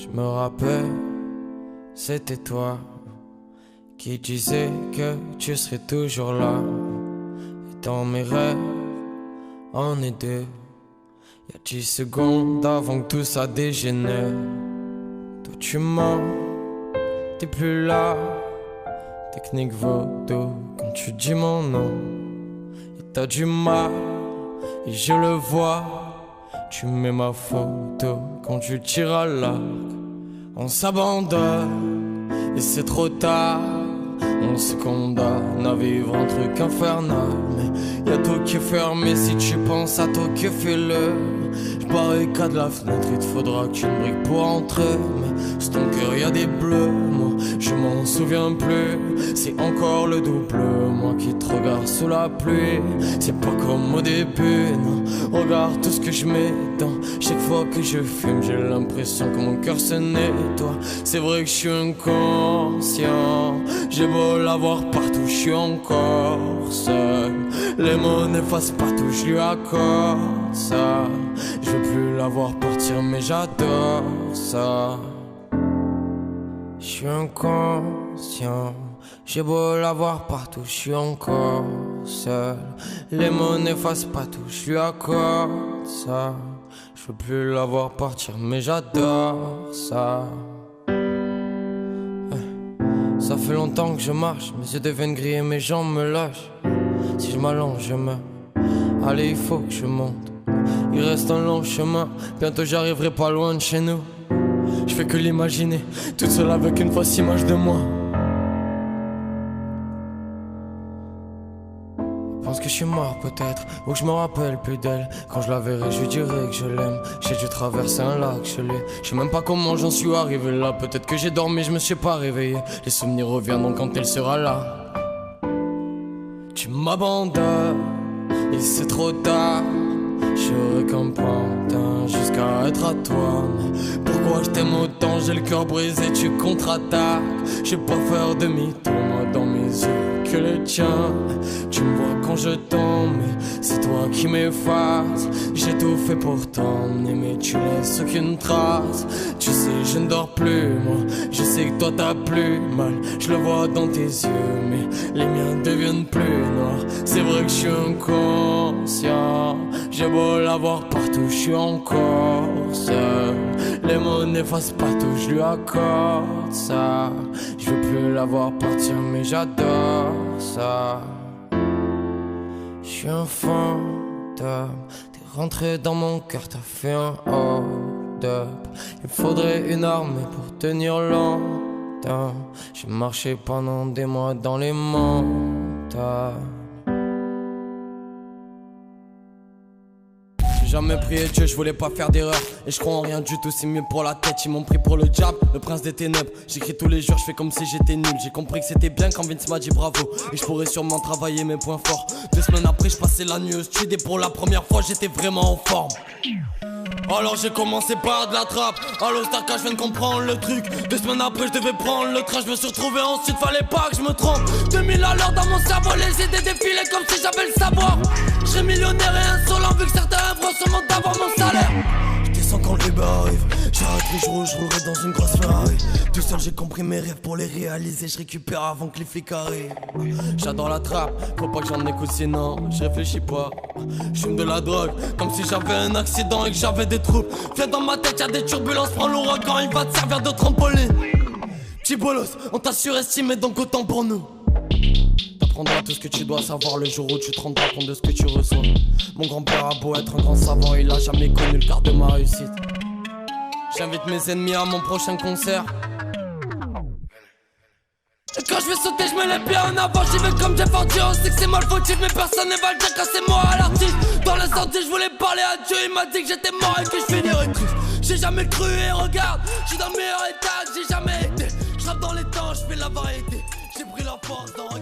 Je me rappelle, c'était toi qui disais que tu serais toujours là. Et dans mes rêves, on est deux. Y'a 10 secondes avant que tout ça dégénère. Toi tu mens, t'es plus là. Technique vaudou quand tu dis mon nom. Et t'as du mal, et je le vois. Tu mets ma photo quand tu tires à l'arc. On s'abandonne et c'est trop tard. On se condamne à vivre un truc infernal. Mais y'a tout qui est fermé, si tu penses à toi que fais-le. J'barricade la fenêtre, il te faudra qu'une brique pour entrer. Mais sur ton cœur y'a des bleus, moi je m'en souviens plus. C'est encore le double, moi qui te regarde sous la pluie. C'est pas comme au début, non. Regarde tout ce que je mets dans. Chaque fois que je fume, j'ai l'impression que mon cœur se nettoie. C'est vrai que je suis inconscient. J'ai beau l'avoir partout, je suis encore seul. Les mots n'effacent pas tout, je lui accorde ça. Je veux plus la voir partir mais j'adore ça. Je suis inconscient. J'ai beau la voir partout, je suis encore seul. Les mots n'effacent pas tout, je lui accorde ça. Je veux plus la voir partir mais j'adore ça. Ça fait longtemps que je marche, mes yeux deviennent gris et mes jambes me lâchent. Si je m'allonge, je meurs. Allez, il faut que je monte. Il reste un long chemin, bientôt j'arriverai pas loin de chez nous. Je fais que l'imaginer, toute seule avec une fausse image de moi. Je pense que je suis mort peut-être, ou que je me rappelle plus d'elle. Quand je la verrai, je lui dirai que je l'aime. J'ai dû traverser un lac gelé. Je sais même pas comment j'en suis arrivé là. Peut-être que j'ai dormi, je me suis pas réveillé. Les souvenirs reviendront quand elle sera là. Tu m'abandonnes, et c'est trop tard. J'aurais qu'un pantin jusqu'à être à toi. Mais pourquoi je t'aime autant, j'ai le cœur brisé, tu contre-attaques. Je vais pas faire demi-tour, moi dans mes yeux que les tiens. Tu me vois quand je tombe, mais c'est toi qui m'effaces. J'ai tout fait pour t'emmener, mais tu laisses aucune trace. Tu sais, je ne dors plus, moi, je sais que toi t'as plus mal. Je le vois dans tes yeux, mais les miens deviennent plus noirs. C'est vrai que je suis inconscient. J'ai beau l'avoir partout, je suis encore seul. Les mots n'effacent pas tout, je lui accorde ça. Je veux plus la voir partir, mais j'adore ça. Je suis un fantôme, t'es rentré dans mon cœur, t'as fait un hold-up. Il faudrait une armée pour tenir longtemps. J'ai marché pendant des mois dans les montagnes. Jamais prié Dieu, je voulais pas faire d'erreur. Et je crois en rien du tout, c'est mieux pour la tête. Ils m'ont pris pour le diable, le prince des ténèbres. J'écris tous les jours, je fais comme si j'étais nul. J'ai compris que c'était bien quand Vince m'a dit bravo. Et je pourrais sûrement travailler mes points forts. 2 semaines après, je passais la nuit au studio. Et pour la première fois, j'étais vraiment en forme. Alors j'ai commencé par de la trappe. Allo Starka, je viens de comprendre le truc. 2 semaines après je devais prendre le train. Je me suis retrouvé ensuite, fallait pas que je me trompe. 2000 à l'heure dans mon cerveau, les idées défilaient comme si j'avais le savoir. Je serais millionnaire et insolent vu que certains vont sûrement d'avoir mon salaire. Je descends quand le Uber arrive. J'arrête les jours où je roulerai dans une grosse Ferrari. Tout seul j'ai compris mes rêves pour les réaliser. Je récupère avant que les flics arrivent. J'adore la trappe, faut pas que j'en écoute sinon je réfléchis pas. Je fume de la drogue comme si j'avais un accident et que j'avais des troupes. Viens dans ma tête, y'a des turbulences, prends l'ouragan, il va te servir de trampoline. Petit bolos, on t'a surestimé donc autant pour nous. T'apprendras tout ce que tu dois savoir le jour où tu te rendras compte de ce que tu reçois. Mon grand-père a beau être un grand savant, il a jamais connu le quart de ma réussite. J'invite mes ennemis à mon prochain concert. Et quand je vais sauter, je mets les pieds en avant. J'y vais comme Jeff Hardy, on sait que c'est mal fautif, mais personne ne va le dire quand c'est moi à l'artiste. Dans l'incendie, je voulais parler à Dieu, il m'a dit que j'étais mort et que je finirais triste. J'ai jamais cru et regarde, j'suis dans le meilleur état que j'ai jamais été. J'rappe dans les temps, j'fais la variété. J'ai pris la force dans un